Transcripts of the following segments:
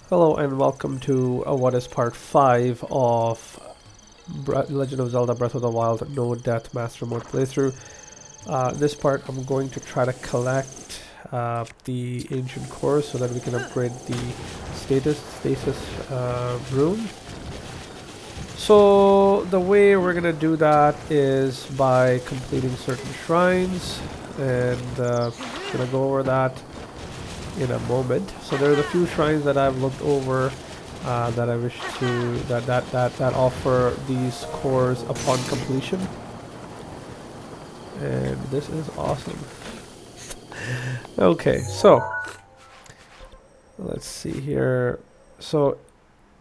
Hello and welcome to what is part 5 of Legend of Zelda Breath of the Wild No Death Master Mode playthrough. This part I'm going to try to collect the ancient cores so that we can upgrade the Stasis Rune. So the way we're going to do that is by completing certain shrines, and I'm going to go over that in a moment. So there's a few shrines that I've looked over that I wish to that offer these cores upon completion, and this is awesome. Okay, so let's see here. So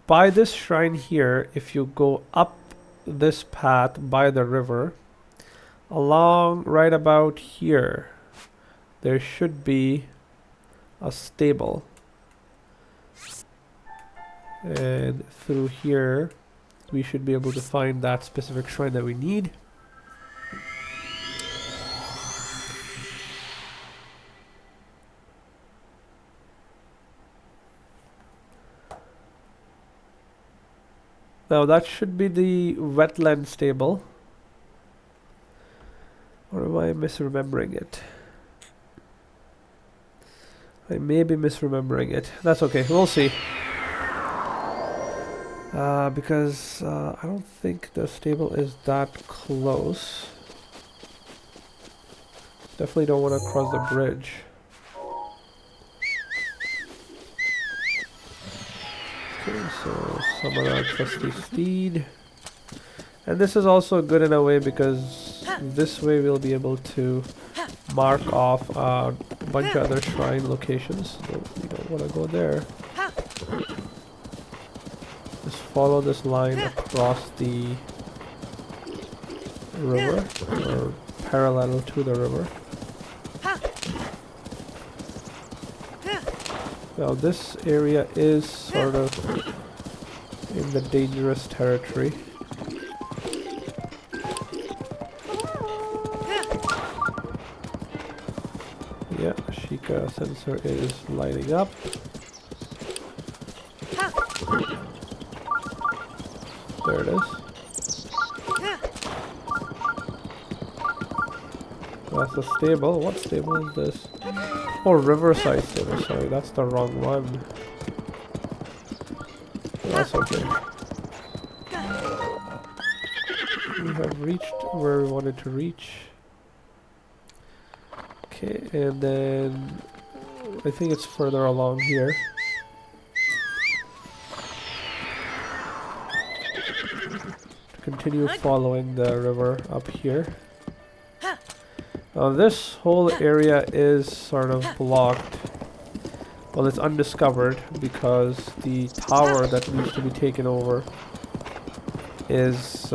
by this shrine here, if you go up this path by the river, along right about here, there should be a stable, and through here we should be able to find that specific shrine that we need. Now that should be the wetland stable, or am I misremembering it? I may be misremembering it. That's okay, we'll see. Because I don't think the stable is that close. Definitely don't want to cross the bridge. Okay, so summon our trusty steed. And this is also good in a way because this way we'll be able to mark off a bunch of other shrine locations. So we don't want to go there. Just follow this line across the river, or parallel to the river. Now this area is sort of in the dangerous territory. Yeah, Sheikah sensor is lighting up. There it is. That's the stable. What stable is this? Oh, Riverside stable. Sorry, that's the wrong one. That's okay. We have reached where we wanted to reach. Okay, and then I think it's further along here. Continue following the river up here. Now this whole area is sort of blocked. Well, it's undiscovered because the tower that needs to be taken over is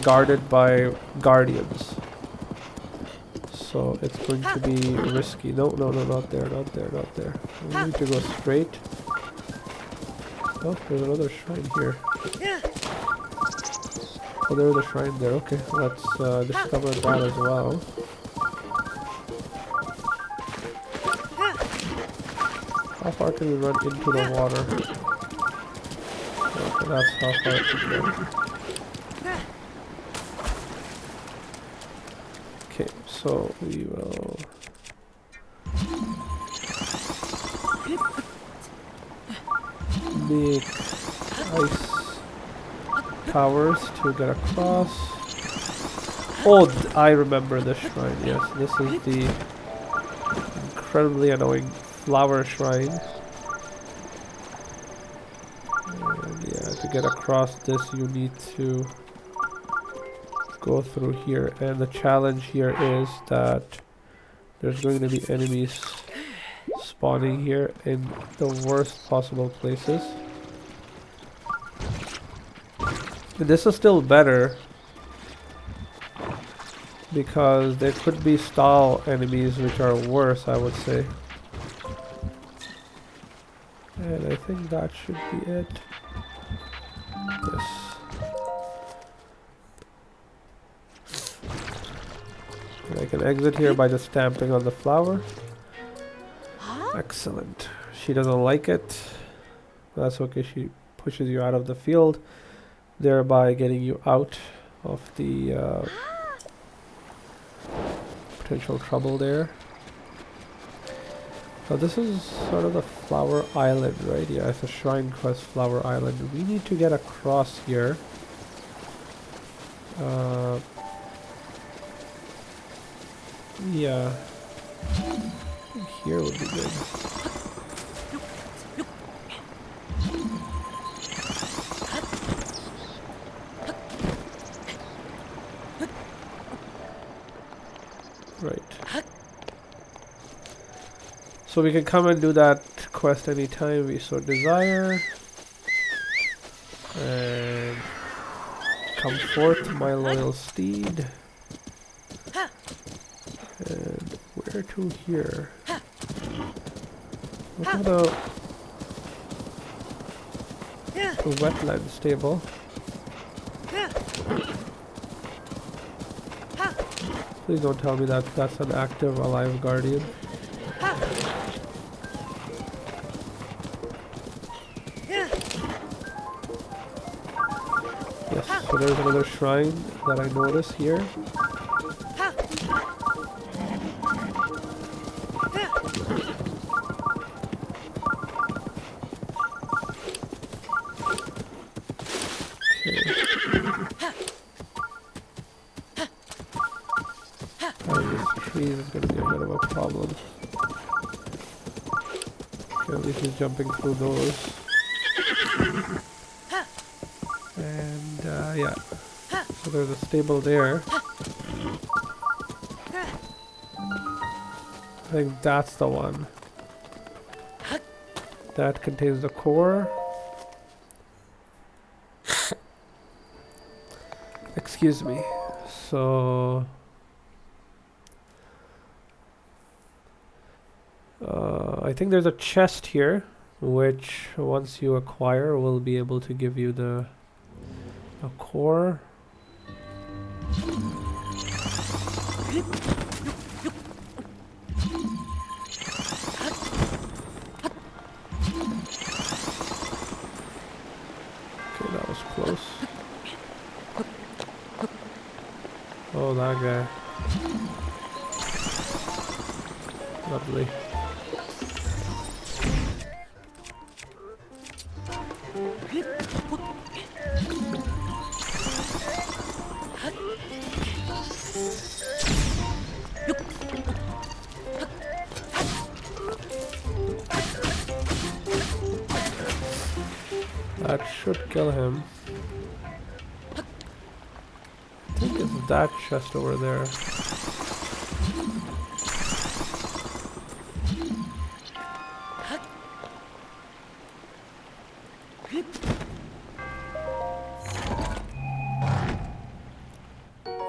guarded by guardians. So it's going to be risky. No, not there, not there, not there. We need to go straight. Oh, there's another shrine here. Oh, there's a shrine there. Okay, let's discover that as well. How far can we run into the water? Okay, that's how far it can go. Okay, so we will make ice towers to get across. Oh, I remember this shrine. Yes, this is the incredibly annoying flower shrine. And yeah, to get across this you need to go through here, and the challenge here is that there's going to be enemies spawning here in the worst possible places. This is still better because there could be stall enemies which are worse, I would say. And I think that should be it. Yes. And I can exit here by just stamping on the flower. Excellent. She doesn't like it. That's okay. She pushes you out of the field, thereby getting you out of the potential trouble there. So this is sort of the Flower Island, right? Yeah, it's a Shrine Quest Flower Island. We need to get across here. Yeah. I think here would be good. Right. So we can come and do that quest anytime we so desire. And come forth, my loyal steed. And where to here? Look at the wetland stable. Please don't tell me that that's an active alive guardian. Yes, so there's another shrine that I notice here. Is going to be a bit of a problem. Okay, at least he's jumping through those. And yeah, so there's a stable there. I think that's the one. That contains the core. Excuse me. So I think there's a chest here, which once you acquire will be able to give you the core. Okay, that was close. Oh, that guy. Lovely. That should kill him. I think it's that chest over there.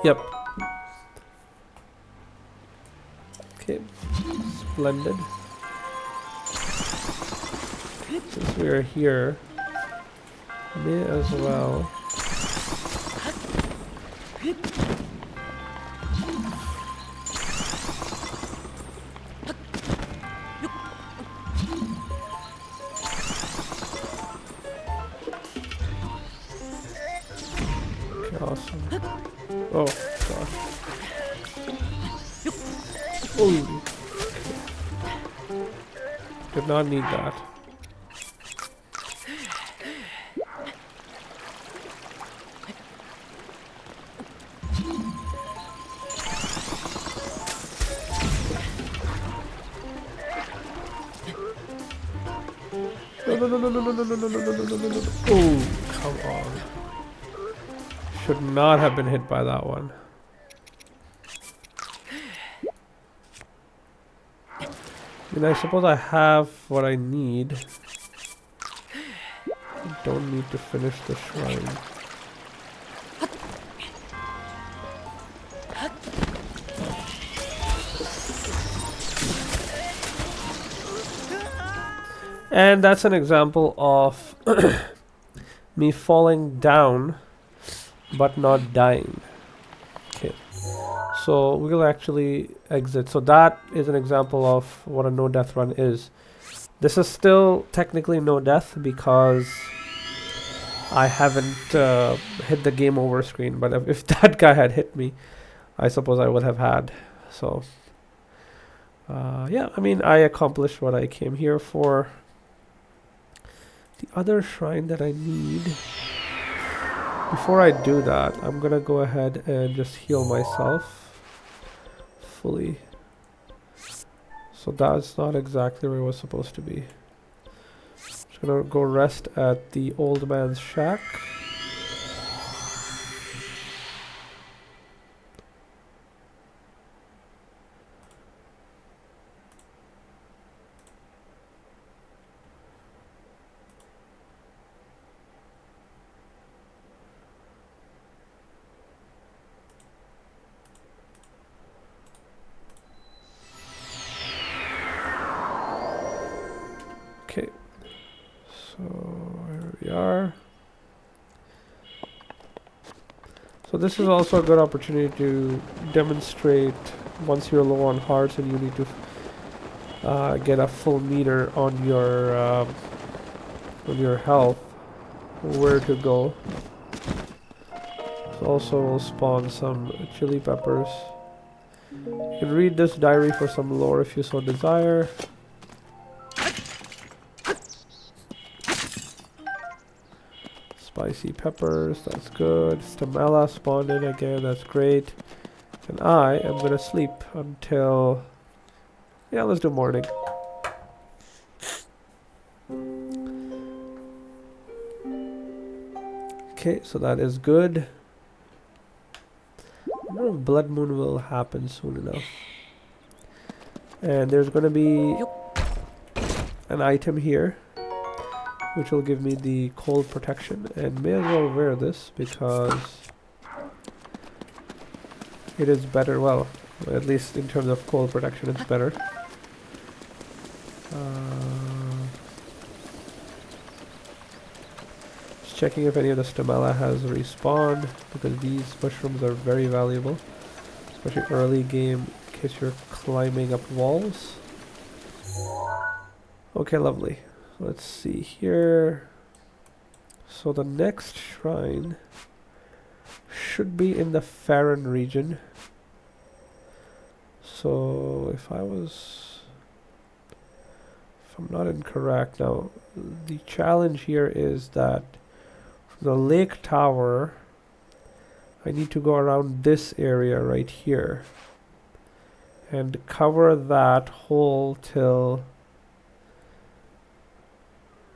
Yep. Okay. Splendid. Since we are here, may as well. Okay, awesome. Oh gosh. Oh. Did not need that. No. Oh, come on. Should not have been hit by that one. I mean, I suppose I have what I need. I don't need to finish the shrine. And that's an example of me falling down but not dying. Okay, so we'll actually exit. So that is an example of what a no death run is. This is still technically no death because I haven't hit the game over screen, but if that guy had hit me, I suppose I would have had. So, yeah, I mean, I accomplished what I came here for. The other shrine that I need, before I do that, I'm gonna go ahead and just heal myself fully. So that's not exactly where it was supposed to be. Just gonna go rest at the old man's shack. Okay, so here we are. So this is also a good opportunity to demonstrate once you're low on hearts and you need to get a full meter on your health, where to go. So also we'll spawn some chili peppers. You can read this diary for some lore if you so desire. Spicy peppers, that's good. Stamella spawned in again, that's great. And I am gonna sleep until... yeah, let's do morning. Okay, so that is good. I wonder if Blood Moon will happen soon enough. And there's gonna be an item here, which will give me the cold protection, and may as well wear this because it is better, well, at least in terms of cold protection it's better. Just checking if any of the stamella has respawned, because these mushrooms are very valuable, especially early game in case you're climbing up walls. Okay, lovely. Let's see here. So the next shrine should be in the Farron region. So if I'm not incorrect, now the challenge here is that the lake tower, I need to go around this area right here and cover that hole till,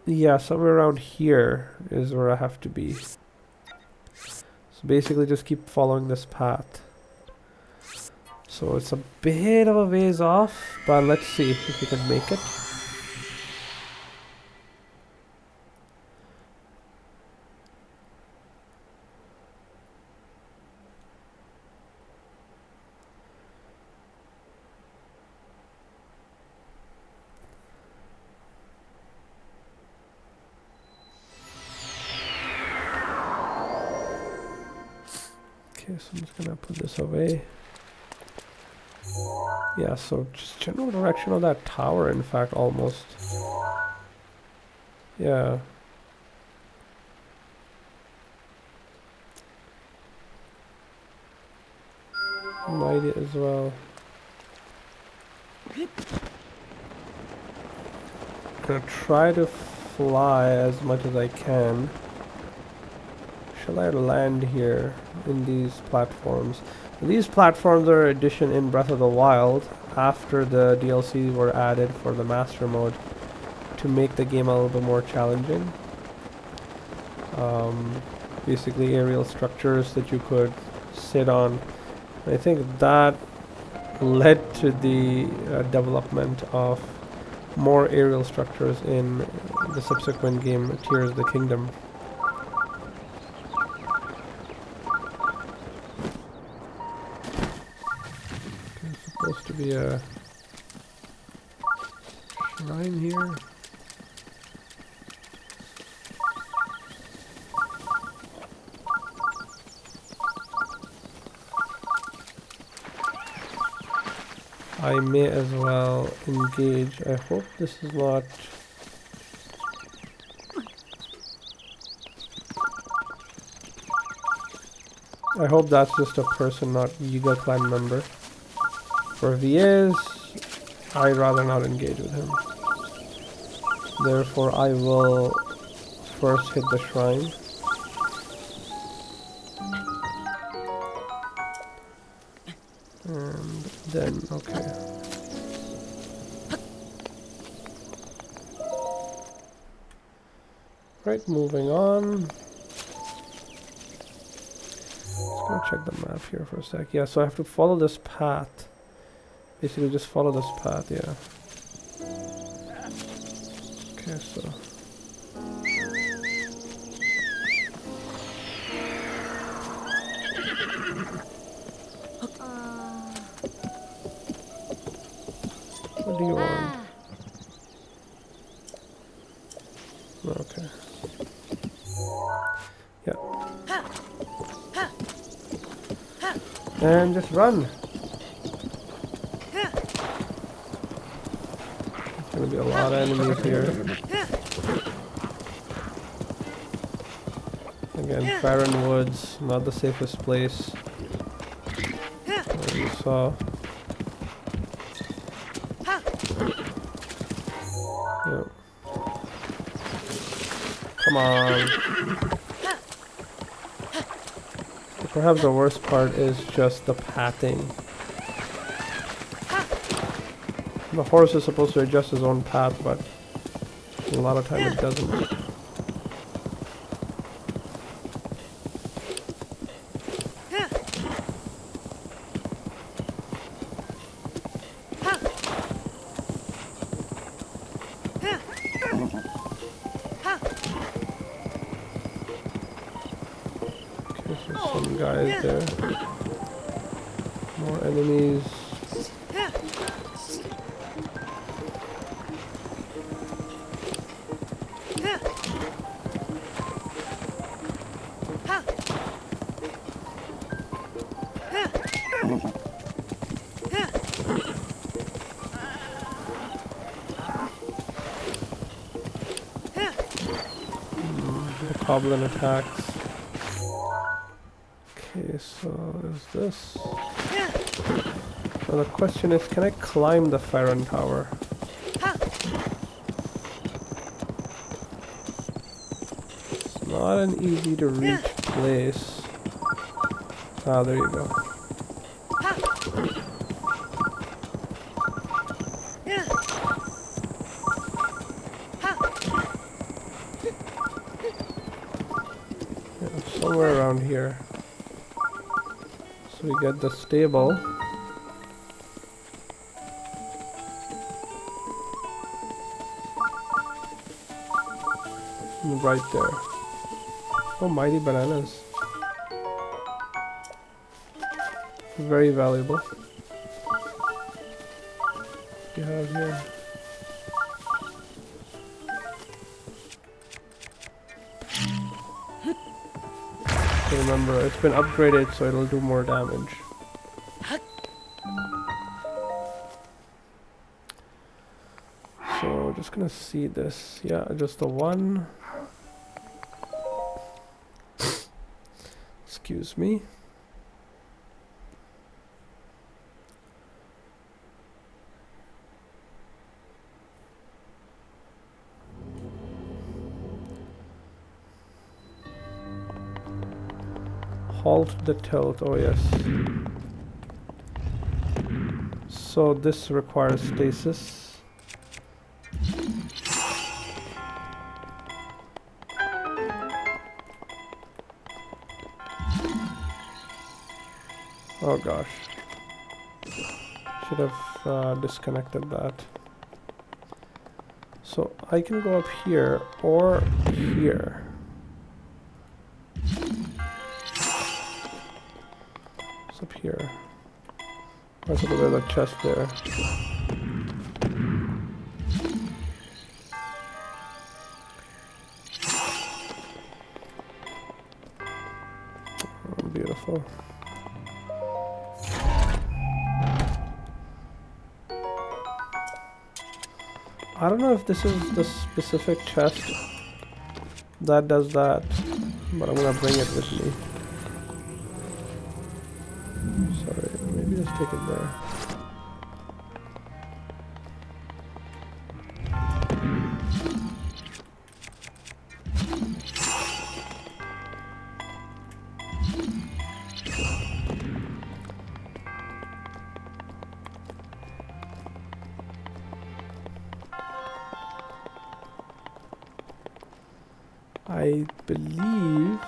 yeah, somewhere around here is where I have to be. So basically just keep following this path. So it's a bit of a ways off, but let's see if we can make it. Okay, so I'm just gonna put this away. Yeah, so just general direction of that tower, in fact, almost. Yeah. Might as well. Gonna try to fly as much as I can. Shall I land here in these platforms? These platforms are an addition in Breath of the Wild after the DLC were added for the Master Mode to make the game a little bit more challenging. Basically aerial structures that you could sit on. I think that led to the development of more aerial structures in the subsequent game, Tears of the Kingdom. Supposed to be a shrine here. I may as well engage. I hope this is not I hope that's just a person, not Yiga clan member. For if he is, I'd rather not engage with him. Therefore, I will first hit the shrine. And then, okay. Right, moving on. Just gonna check the map here for a sec. Yeah, so I have to follow this path. Basically, just follow this path, yeah. Okay, so... What do you want? Okay. Yeah. And just run! There's gonna be a lot of enemies here. Again, barren woods, not the safest place. As you saw. Yep. Come on. Perhaps the worst part is just the pathing. The horse is supposed to adjust his own path, but a lot of time it doesn't. Some guys there. More enemies. The goblin attacks. Okay, so is this? So the question is, can I climb the Farron Tower? It's not an easy to reach place. Ah, there you go. Yeah, somewhere around here. So we get the stable. Right there. Oh, mighty bananas. Very valuable. What do you have here? So remember, it's been upgraded so it'll do more damage. So just gonna see this. Yeah, just the one. Excuse me. Halt the tilt. Oh yes. So this requires stasis. Oh gosh. Should have disconnected that. So I can go up here or here. It's up here. There's a little bit of a chest there. Oh, beautiful. I don't know if this is the specific chest that does that, but I'm gonna bring it with me. Stick it there. I believe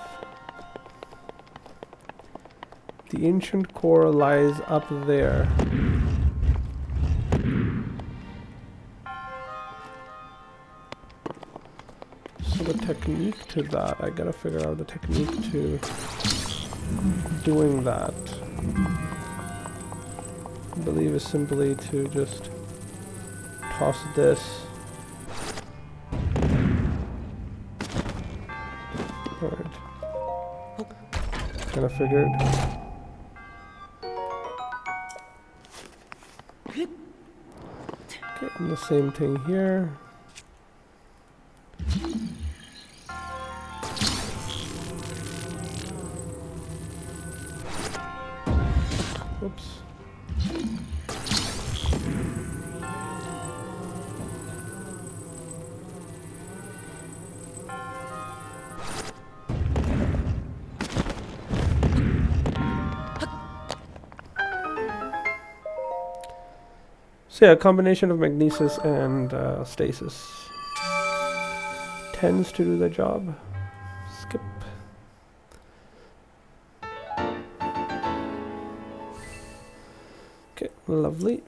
the ancient core lies up there. So the technique to that, I gotta figure out the technique to doing that. I believe is simply to just toss this. Alright. Kinda figured. Okay, and the same thing here. Oops. So yeah, a combination of magnesis and stasis tends to do the job. Skip. Okay, lovely.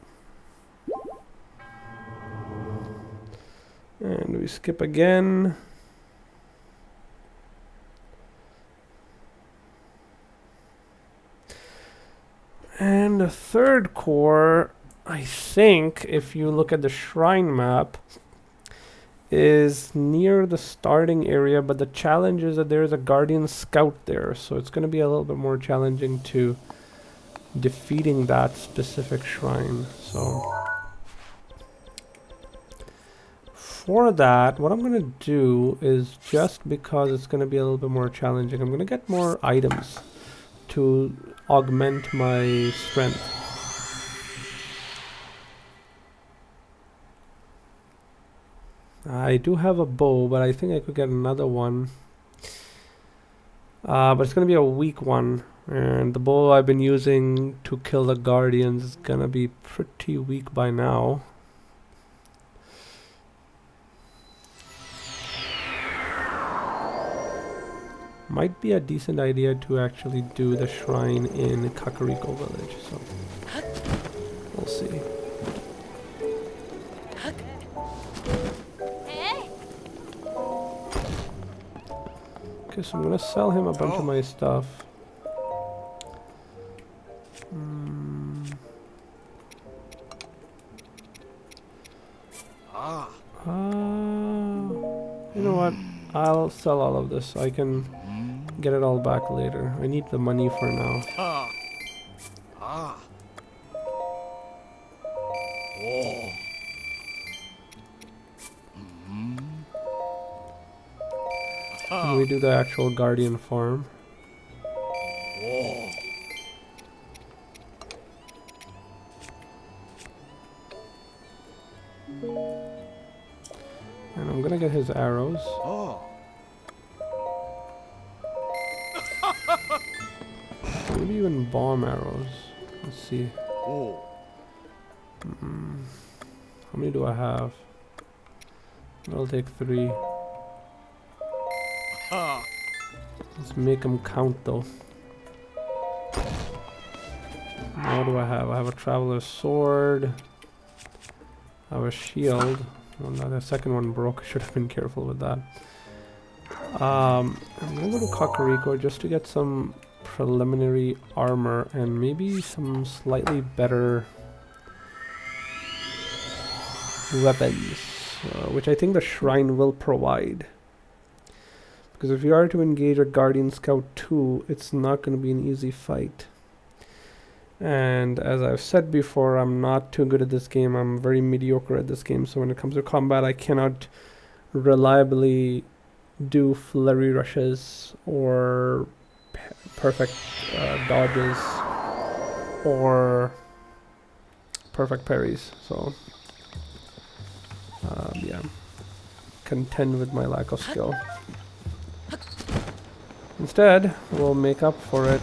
And we skip again. And the third core, I think, if you look at the shrine map, is near the starting area, but the challenge is that there is a guardian scout there, so it's going to be a little bit more challenging to defeating that specific shrine. So for that, what I'm going to do is, just because it's going to be a little bit more challenging, I'm going to get more items to augment my strength. I do have a bow, but I think I could get another one. But it's going to be a weak one. And the bow I've been using to kill the guardians is going to be pretty weak by now. Might be a decent idea to actually do the shrine in Kakariko village. So we'll see. Okay, so I'm gonna sell him a bunch of my stuff. You know what? I'll sell all of this. I can get it all back later. I need the money for now. And we do the actual guardian farm. And I'm gonna get his arrows. Maybe even bomb arrows. Let's see. How many do I have? I'll take 3. Let's make them count though. What do I have? I have a traveler's sword. I have a shield. Oh no, the second one broke. I should have been careful with that. I'm gonna go to Kakariko just to get some preliminary armor and maybe some slightly better weapons, which I think the shrine will provide. Because if you are to engage a Guardian Scout 2, it's not going to be an easy fight. And as I've said before, I'm not too good at this game. I'm very mediocre at this game. So when it comes to combat, I cannot reliably do flurry rushes or perfect dodges or perfect parries. So yeah, contend with my lack of skill. Instead, we'll make up for it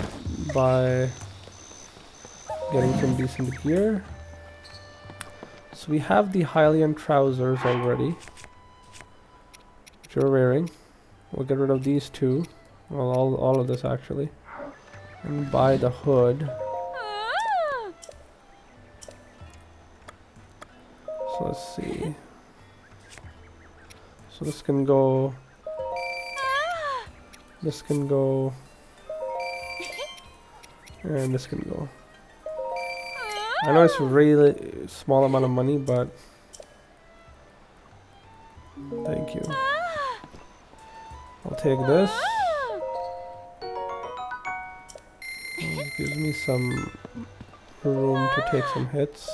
by getting some decent gear. So we have the Hylian trousers already, which you're wearing. We'll get rid of these two, well, all of this actually, and buy the hood. So let's see. So this can go. This can go. And this can go. I know it's a really small amount of money, but thank you. I'll take this. It gives me some room to take some hits.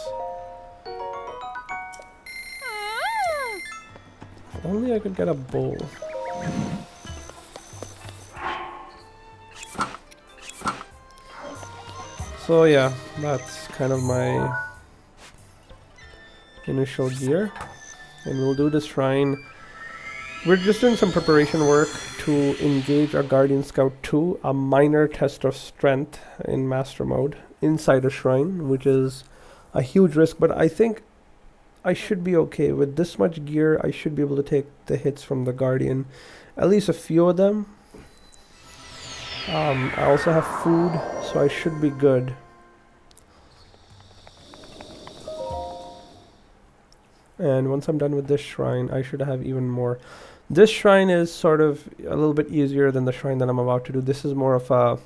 If only I could get a bow. So yeah, that's kind of my initial gear. And we'll do this shrine. We're just doing some preparation work to engage our Guardian Scout 2, a minor test of strength in Master Mode, inside a shrine, which is a huge risk, but I think I should be okay. With this much gear, I should be able to take the hits from the Guardian, at least a few of them. I also have food, so I should be good. And once I'm done with this shrine, I should have even more. This shrine is sort of a little bit easier than the shrine that I'm about to do. This is more of a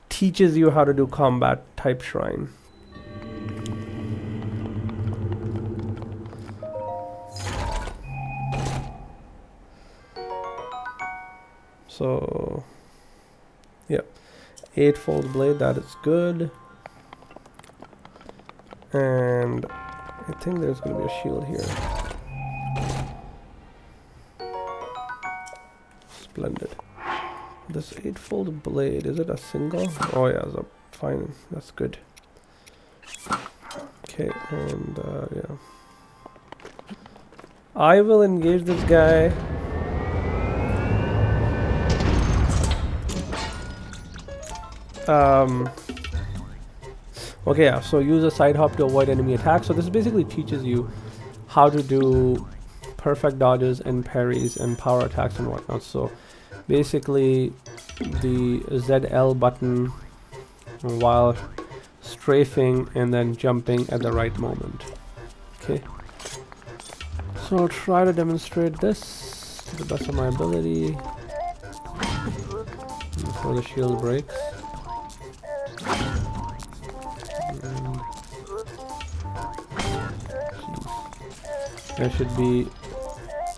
teaches you how to do combat type shrine. So yeah, 8-fold blade, that is good. And I think there's going to be a shield here. Splendid. This 8-fold blade, is it a single? Oh yeah, so fine, that's good. Okay, and yeah. I will engage this guy. Okay, yeah, so use a side hop to avoid enemy attacks. So this basically teaches you how to do perfect dodges and parries and power attacks and whatnot. So basically the ZL button while strafing and then jumping at the right moment. Okay, so I'll try to demonstrate this to the best of my ability before the shield breaks. There should be...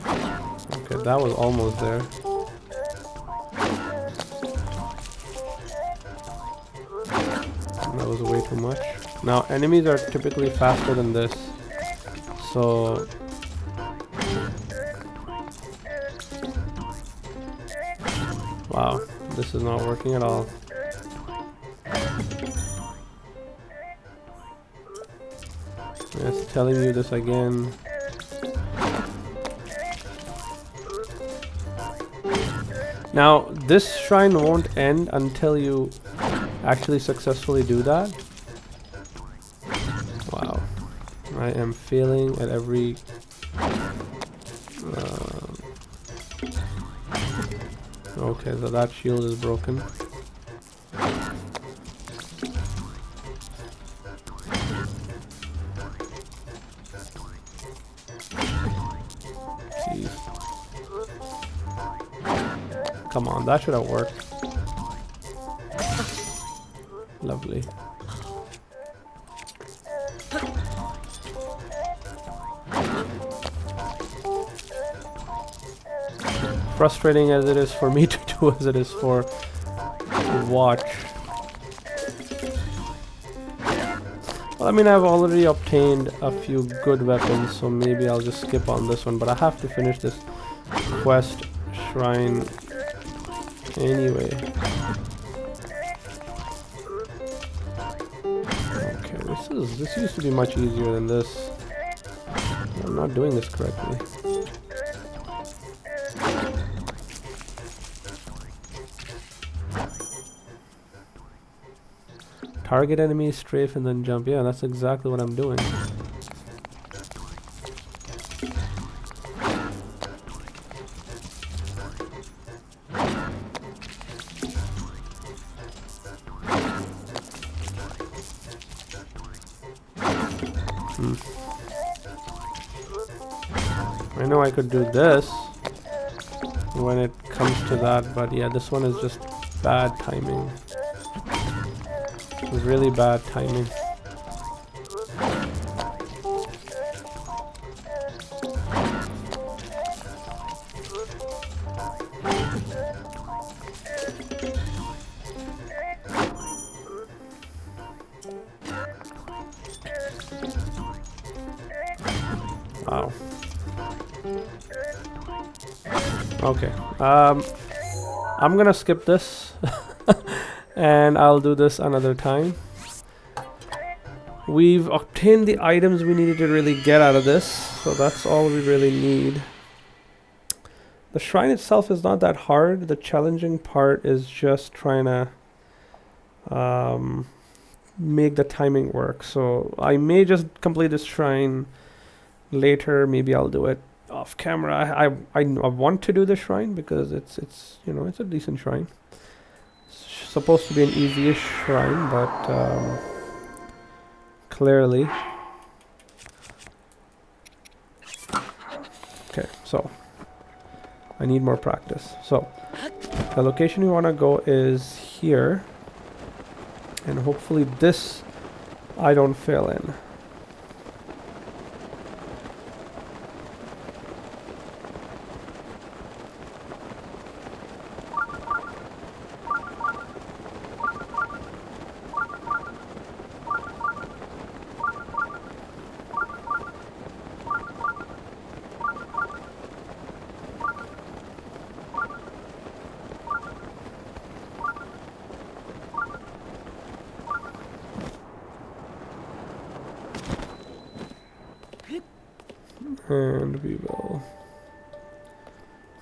Okay, that was almost there. That was way too much. Now, enemies are typically faster than this. So... Wow, this is not working at all. It's telling you this again. Now, this shrine won't end until you actually successfully do that. Wow. I am failing at every... okay, so that shield is broken. Come on, that should have worked. Lovely. Frustrating as it is for me to do as it is for to watch. Well, I mean, I've already obtained a few good weapons, so maybe I'll just skip on this one, but I have to finish this quest shrine anyway. Okay, this This used to be much easier than this. I'm not doing this correctly. Target enemy, strafe, and then jump. Yeah, that's exactly what I'm doing. I know I could do this when it comes to that, but yeah, this one is just bad timing. Really bad timing. Wow. Okay. I'm gonna skip this and I'll do this another time. We've obtained the items we needed to really get out of this, so that's all we really need. The shrine itself is not that hard. The challenging part is just trying to make the timing work. So I may just complete this shrine later. Maybe I'll do it off camera. I want to do the shrine because it's you know, it's a decent shrine. It's supposed to be an easy-ish shrine, but clearly. Okay, so I need more practice. So the location we want to go is here, and hopefully this I don't fail in. And we will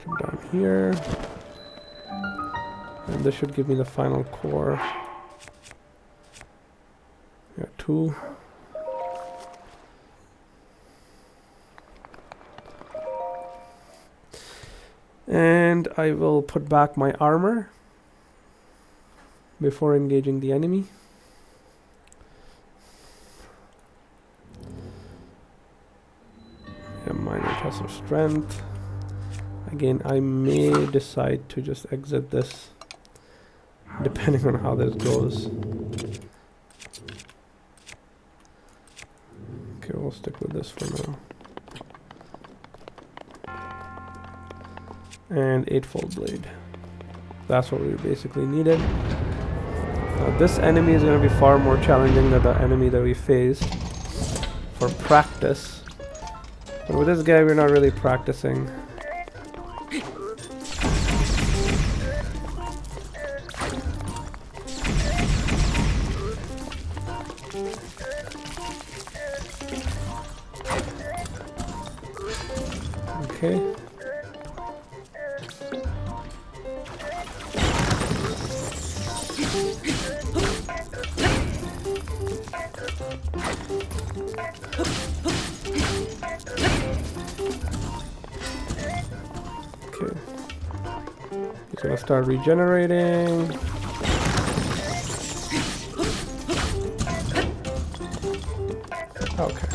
come down here. And this should give me the final core. Yeah, 2. And I will put back my armor before engaging the enemy. Minor test of strength. Again, I may decide to just exit this depending on how this goes. Okay, we'll stick with this for now. And 8-fold blade. That's what we basically needed. Now this enemy is going to be far more challenging than the enemy that we faced for practice. But with this guy, we're not really practicing. Okay. He's gonna start regenerating. Okay.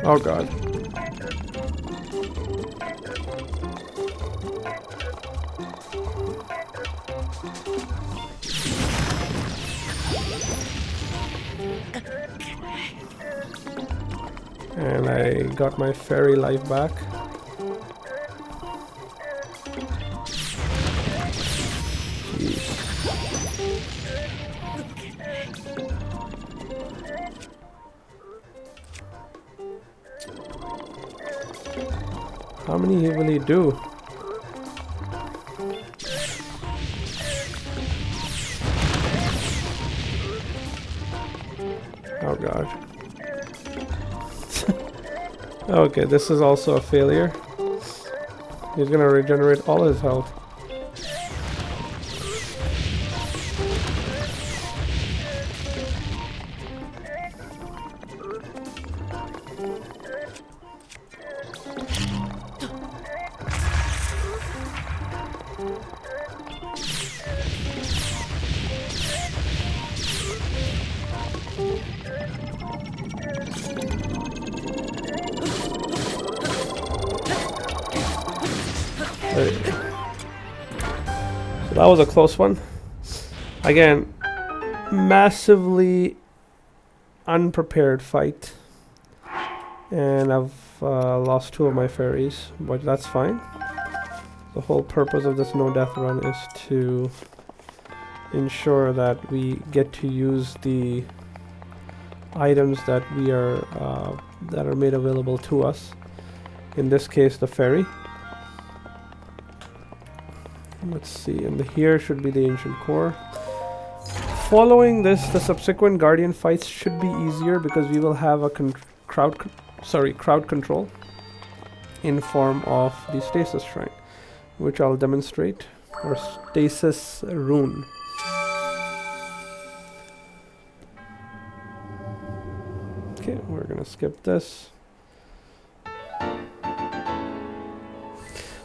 Oh god. And I got my fairy life back. How many will he do? Oh god. Okay, this is also a failure. He's gonna regenerate all his health. So that was a close one. Again, massively unprepared fight. And I've lost 2 of my fairies, but that's fine. The whole purpose of this no death run is to ensure that we get to use the items that we are that are made available to us. In this case, the fairy. Let's see, and here should be the ancient core. Following this, the subsequent guardian fights should be easier because we will have a crowd control in form of the Stasis shrine, which I'll demonstrate, or Stasis Rune. Okay, we're gonna skip this.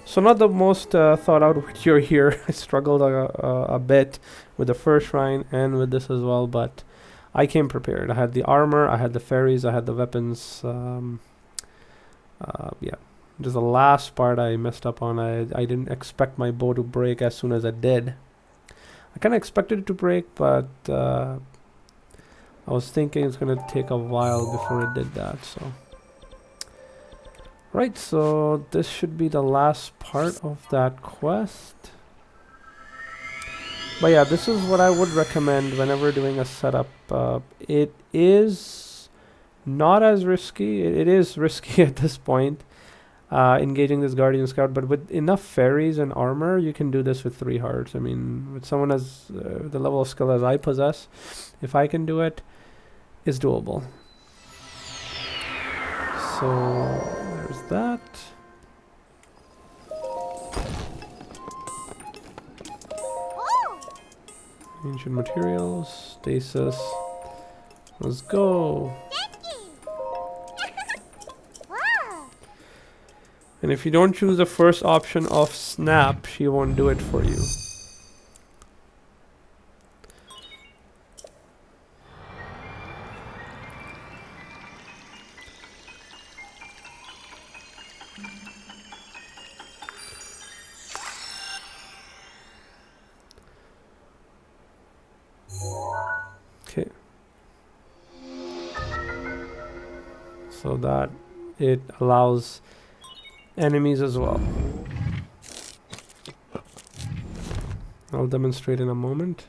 So not the most thought out video here. I struggled a bit with the first shrine and with this as well, but I came prepared. I had the armor, I had the fairies, I had the weapons. Yeah, just the last part I messed up on. I didn't expect my bow to break as soon as it did. I kind of expected it to break, but I was thinking it's gonna take a while before it did that. So. Right, so this should be the last part of that quest. But yeah, this is what I would recommend whenever doing a setup. It is not as risky. It is risky at this point, engaging this Guardian Scout, but with enough fairies and armor, you can do this with 3 hearts. I mean, with someone as the level of skill as I possess, if I can do it, it's doable. So there's that. Ancient materials, stasis. Let's go. And if you don't choose the first option of snap, she won't do it for you. Okay. So that it allows enemies as well. I'll demonstrate in a moment.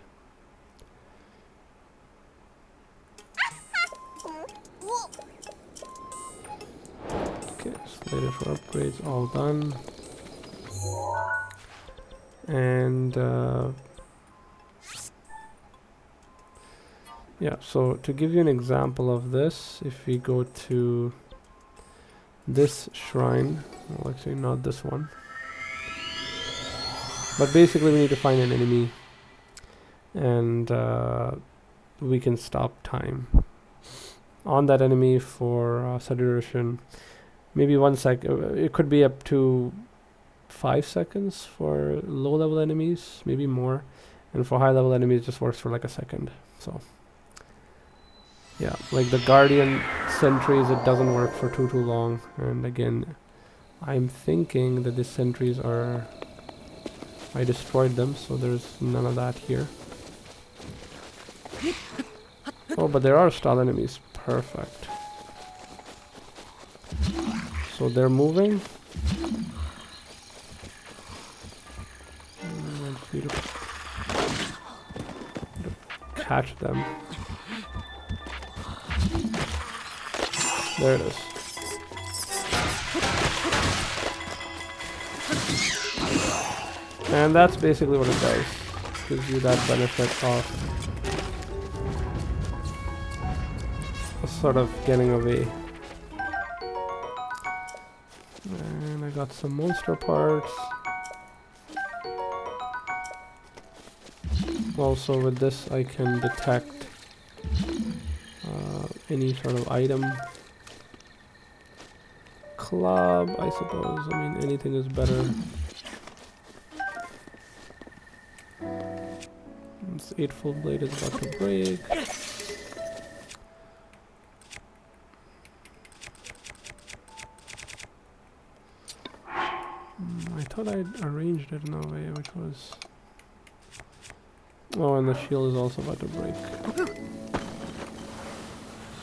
Okay, slated for upgrades, all done. And yeah, so to give you an example of this, if we go to this shrine, well actually not this one, but basically we need to find an enemy and we can stop time on that enemy for set duration, maybe 1 sec, it could be up to 5 seconds for low level enemies, maybe more, and for high level enemies it just works for like a second. So yeah, like the Guardian sentries, it doesn't work for too long. And again, I'm thinking that the sentries are... I destroyed them, so there's none of that here. Oh, but there are stall enemies. Perfect. So they're moving. Beautiful. catch them. There it is. And that's basically what it does. Gives you that benefit of sort of getting away. And I got some monster parts. Also with this I can detect any sort of item. Club, I suppose. I mean, anything is better. This 8-foot blade is about to break. I thought I'd arranged it in a way which was... Oh, and the shield is also about to break.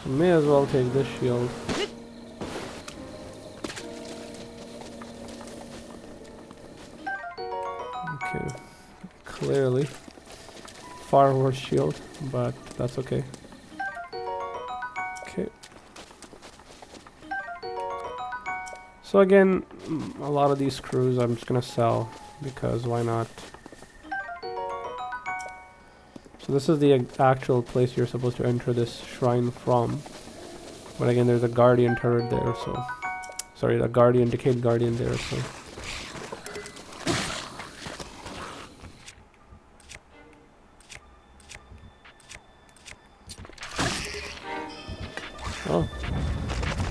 So may as well take this shield. Okay, clearly far worse shield, but that's okay. Okay. So again, a lot of these screws I'm just gonna sell because why not? So this is the actual place you're supposed to enter this shrine from. But again, there's a guardian turret there, so... Sorry, a guardian, decayed guardian there, so... Oh,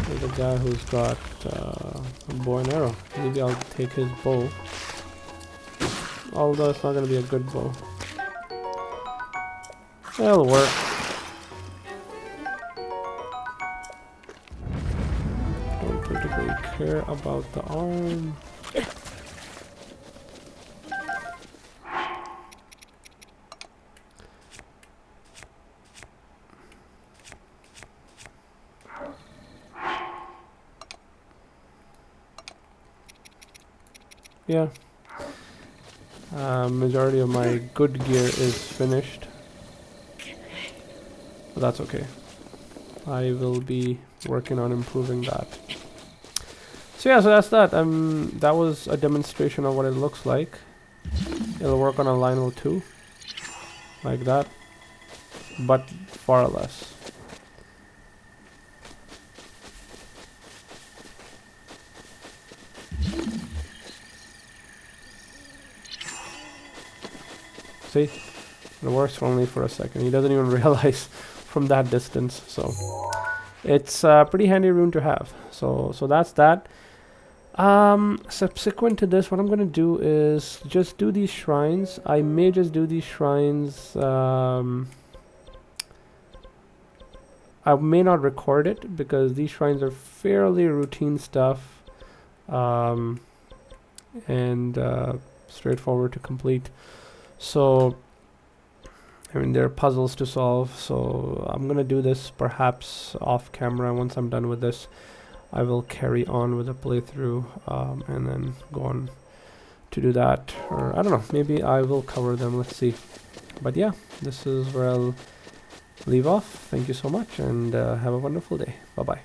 there's a guy who's got a bow and arrow. Maybe I'll take his bow. Although it's not going to be a good bow. That'll work. Don't particularly care about the arm. Yeah. Majority of my good gear is finished. But that's okay. I will be working on improving that. So yeah, so that's that. That was a demonstration of what it looks like. It'll work on a Lionel 2. Like that. But far less. See? It works only for a second. He doesn't even realize from that distance. So it's a pretty handy rune to have. So that's that. Subsequent to this, what I'm gonna do is just do these shrines. I may just do these shrines. I may not record it because these shrines are fairly routine stuff and straightforward to complete. So I mean, there are puzzles to solve, so I'm gonna do this perhaps off camera. Once I'm done with this, I will carry on with the playthrough and then go on to do that, or I don't know, maybe I will cover them, let's see. But yeah, this is where I'll leave off. Thank you so much, and have a wonderful day. Bye bye.